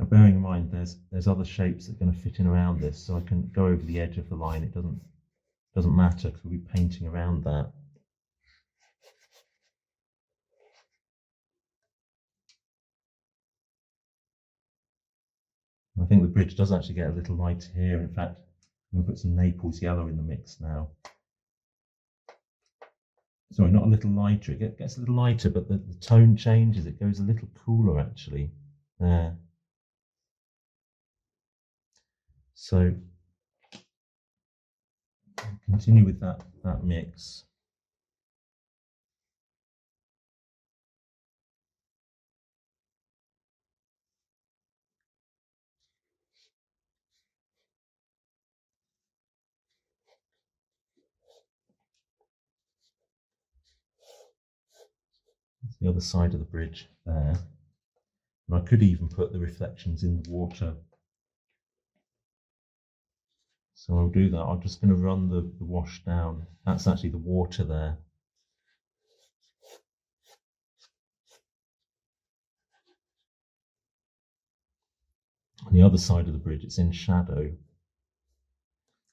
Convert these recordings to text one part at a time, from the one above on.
Now, bearing in mind there's other shapes that are going to fit in around this, so I can go over the edge of the line. It doesn't matter because we'll be painting around that. I think the bridge does actually get a little lighter here. In fact, I'm going to put some Naples Yellow in the mix now. Sorry, not a little lighter. It gets a little lighter, but the tone changes. It goes a little cooler actually. There. So continue with that mix. That's the other side of the bridge there. And I could even put the reflections in the water. So I'll do that. I'm just going to run the wash down. That's actually the water there. On the other side of the bridge, it's in shadow.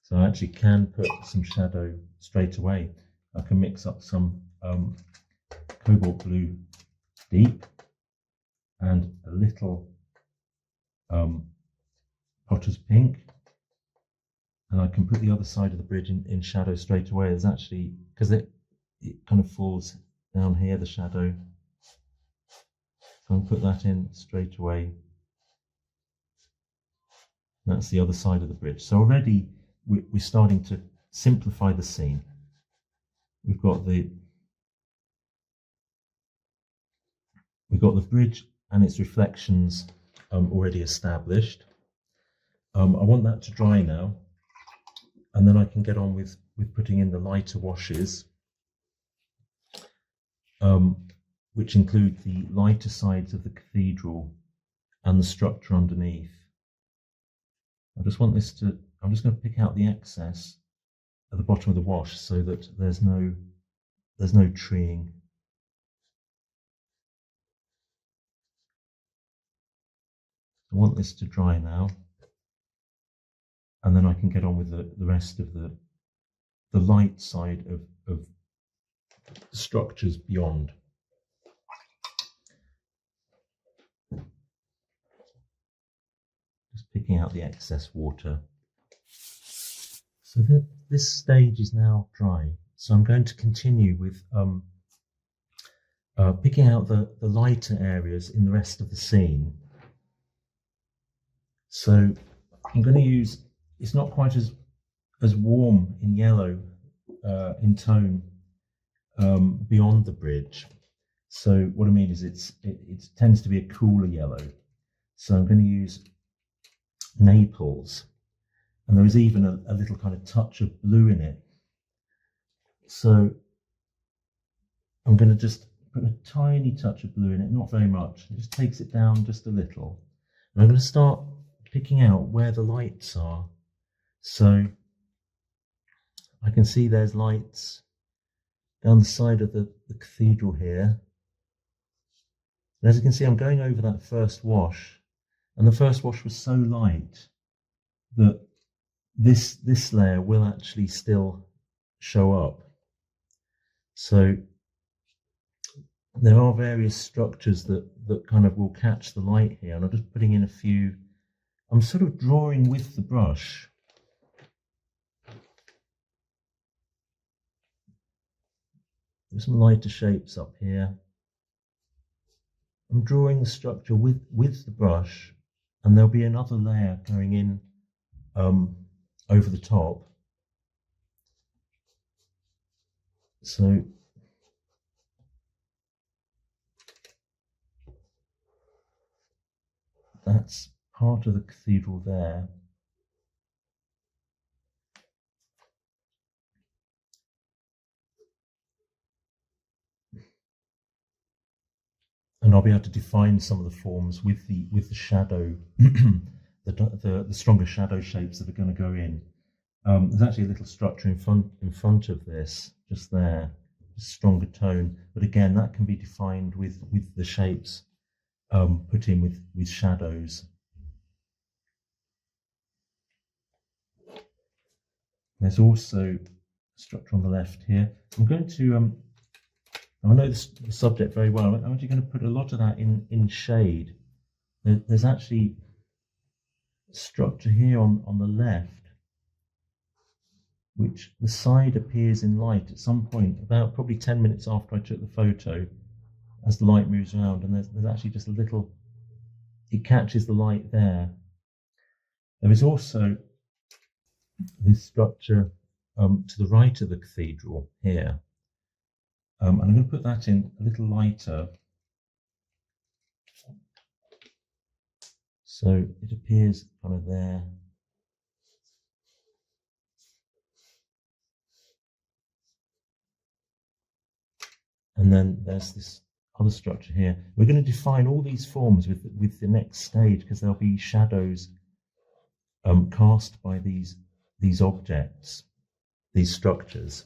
So I actually can put some shadow straight away. I can mix up some Cobalt Blue Deep and a little Potter's Pink. And I can put the other side of the bridge in shadow straight away. There's actually, because it kind of falls down here, the shadow. So I'll put that in straight away. That's the other side of the bridge. So already we're starting to simplify the scene. We've got the bridge and its reflections already established. I want that to dry now, and then I can get on with putting in the lighter washes, which include the lighter sides of the cathedral and the structure underneath. I just want this to, I'm just going to pick out the excess at the bottom of the wash so that there's no treeing. I want this to dry now, and then I can get on with the rest of the light side of structures beyond. Just picking out the excess water. So this stage is now dry. So I'm going to continue with picking out the lighter areas in the rest of the scene. So I'm going to use, it's not quite as warm in yellow in tone beyond the bridge. So what I mean is it tends to be a cooler yellow. So I'm going to use Naples, and there is even a little kind of touch of blue in it. So I'm going to just put a tiny touch of blue in it, not very much. It just takes it down just a little. And I'm going to start picking out where the lights are. So I can see there's lights down the side of the cathedral here. And as you can see, I'm going over that first wash, and the first wash was so light that this layer will actually still show up. So there are various structures that kind of will catch the light here, and I'm just putting in a few. I'm sort of drawing with the brush. There's some lighter shapes up here. I'm drawing the structure with the brush, and there'll be another layer going in over the top. So that's part of the cathedral there. And I'll be able to define some of the forms with the shadow, the stronger shadow shapes that are going to go in. There's actually a little structure in front of this, just there, stronger tone. But again, that can be defined with the shapes put in with shadows. There's also a structure on the left here. I'm going to, I know the subject very well. I'm actually going to put a lot of that in shade. There's actually a structure here on the left, which the side appears in light at some point, about probably 10 minutes after I took the photo, as the light moves around, and there's actually just a little, it catches the light there. There is also this structure to the right of the cathedral here. And I'm going to put that in a little lighter. So it appears kind of there. And then there's this other structure here. We're going to define all these forms with the next stage, because there'll be shadows cast by these objects, these structures.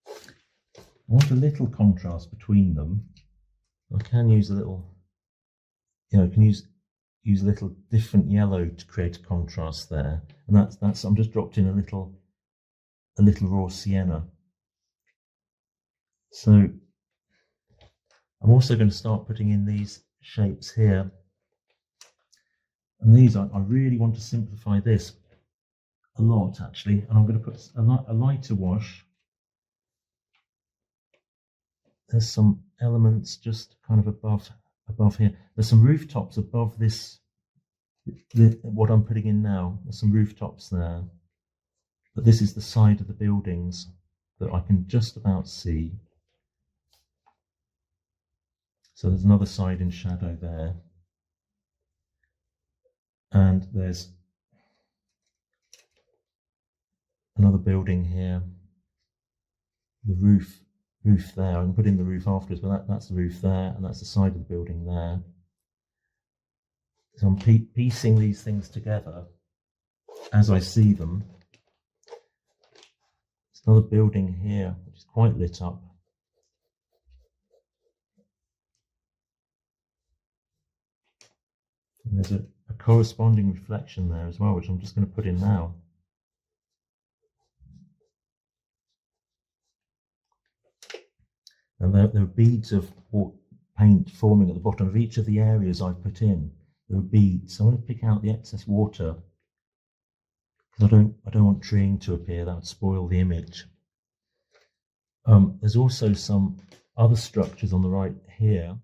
I want a little contrast between them. I can use a little, I can use a little different yellow to create a contrast there. And that's I'm just dropped in a little raw sienna. So I'm also going to start putting in these shapes here. And these, I really want to simplify this a lot, actually. And I'm going to put a lighter wash. There's some elements just kind of above here. There's some rooftops above this, what I'm putting in now. There's some rooftops there. But this is the side of the buildings that I can just about see. So there's another side in shadow there. And there's another building here. The roof there. I can put in the roof afterwards, but that's the roof there, and that's the side of the building there. So I'm piecing these things together as I see them. There's another building here, which is quite lit up. And there's a corresponding reflection there as well, which I'm just going to put in now. And there are beads of paint forming at the bottom of each of the areas I put in. There are beads. So I'm going to pick out the excess water, because I don't want treeing to appear. That would spoil the image. There's also some other structures on the right here.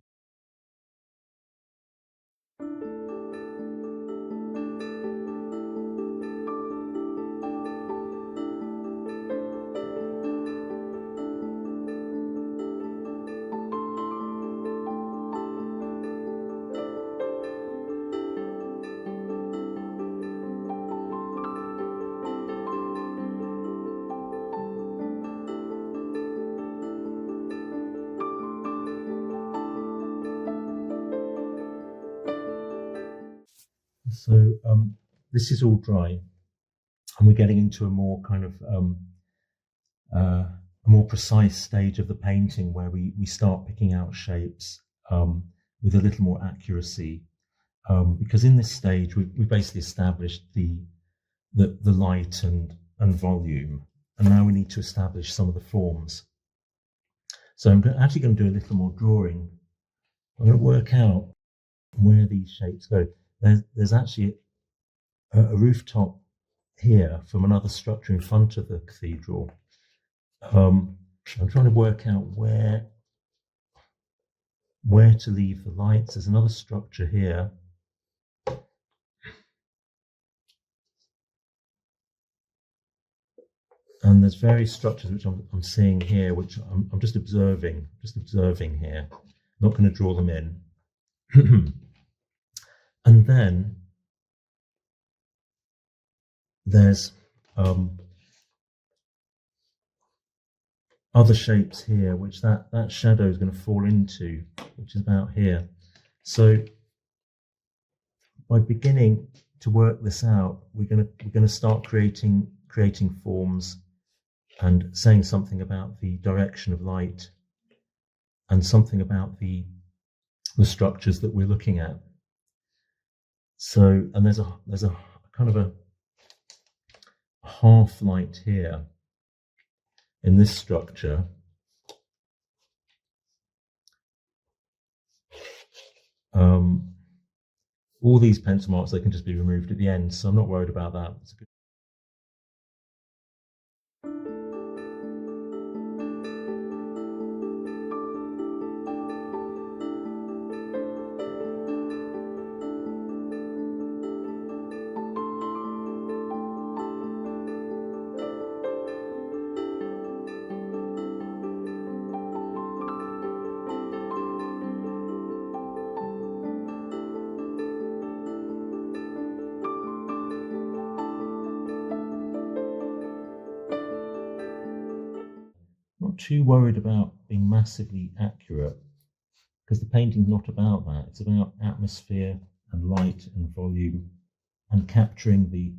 So this is all dry, and we're getting into a more kind of a more precise stage of the painting, where we start picking out shapes with a little more accuracy, because in this stage we basically established the light and volume, and now we need to establish some of the forms. So I'm actually going to do a little more drawing. I'm going to work out where these shapes go. There's actually a rooftop here from another structure in front of the cathedral. I'm trying to work out where to leave the lights. There's another structure here. And there's various structures which I'm seeing here, which I'm just observing here. I'm not going to draw them in. And then there's other shapes here, which that shadow is going to fall into, which is about here. So by beginning to work this out, we're going to start creating forms and saying something about the direction of light and something about the structures that we're looking at. So, and there's a kind of half light here in this structure. All these pencil marks, they can just be removed at the end, so I'm not worried about that. It's a good not too worried about being massively accurate, because the painting's not about that. It's about atmosphere and light and volume and capturing the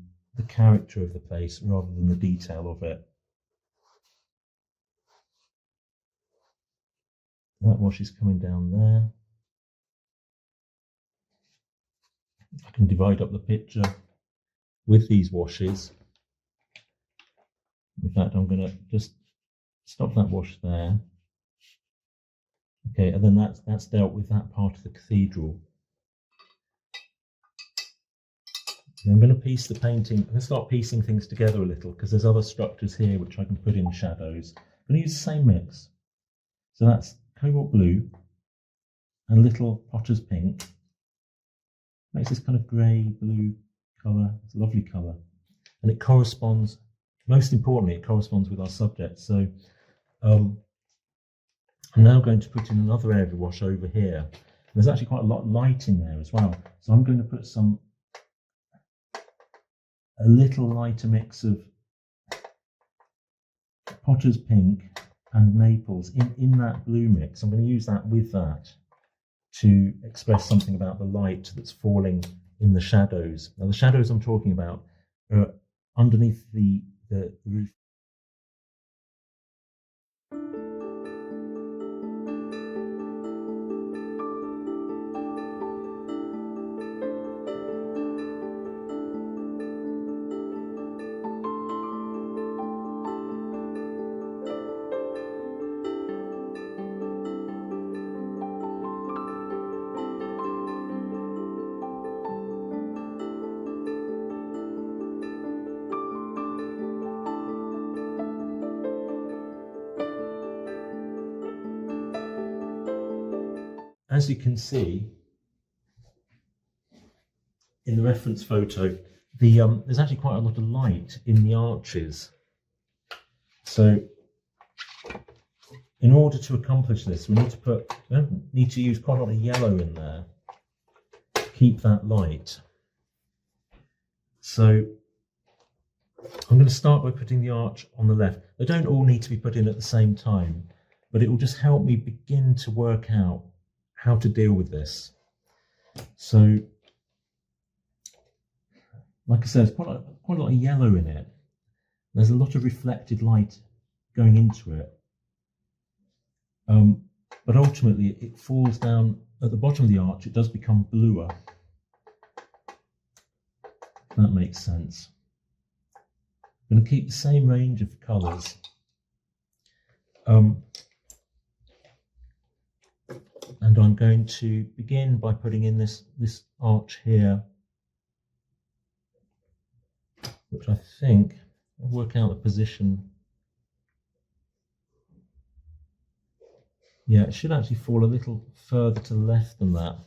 character of the place rather than the detail of it. That wash is coming down there. I can divide up the picture with these washes. In fact, I'm going to just stop that wash there. Okay, and then that's dealt with that part of the cathedral. And I'm going to piece the painting. I'm going to start piecing things together a little because there's other structures here which I can put in shadows. I'm going to use the same mix. So that's cobalt blue and a little potter's pink. Makes this kind of grey blue colour. It's a lovely colour, and it corresponds. Most importantly, it corresponds with our subject. So I'm now going to put in another area of wash over here. There's actually quite a lot of light in there as well. So I'm going to put a little lighter mix of potter's pink and Naples in that blue mix. I'm going to use that with that to express something about the light that's falling in the shadows. Now the shadows I'm talking about are underneath the roof. As you can see in the reference photo, there's actually quite a lot of light in the arches. So in order to accomplish this, we need to use quite a lot of yellow in there to keep that light. So I'm going to start by putting the arch on the left. They don't all need to be put in at the same time, but it will just help me begin to work out how to deal with this. So, like I said, there's quite a lot of yellow in it. There's a lot of reflected light going into it. But ultimately, it falls down at the bottom of the arch. It does become bluer. If that makes sense. I'm going to keep the same range of colours. And I'm going to begin by putting in this arch here, which I think, I'll work out the position. Yeah, it should actually fall a little further to the left than that.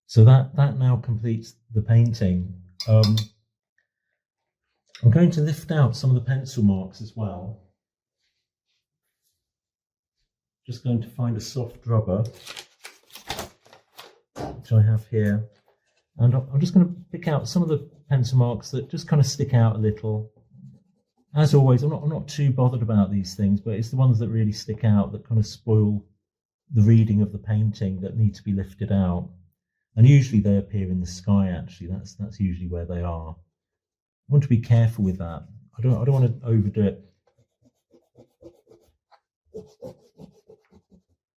So that now completes the painting. I'm going to lift out some of the pencil marks as well. just going to find a soft rubber, which I have here, and I'm just going to pick out some of the pencil marks that just kind of stick out a little. As always, I'm not too bothered about these things, but it's the ones that really stick out that kind of spoil the reading of the painting that need to be lifted out. And usually they appear in the sky, actually. That's usually where they are. I want to be careful with that. I don't want to overdo it.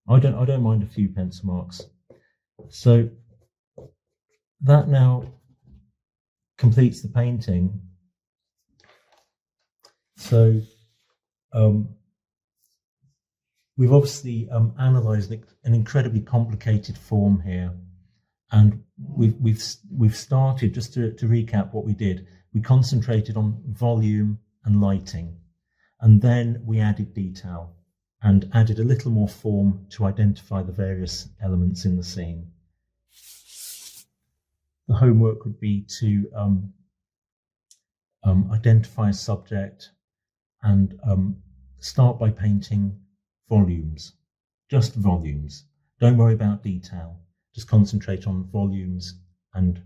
I don't mind a few pencil marks. So that now completes the painting. So we've obviously analysed an incredibly complicated form here, and we've started, just to recap what we did. We concentrated on volume and lighting, and then we added detail and added a little more form to identify the various elements in the scene. The homework would be to identify a subject and start by painting volumes, just volumes. Don't worry about detail, just concentrate on volumes and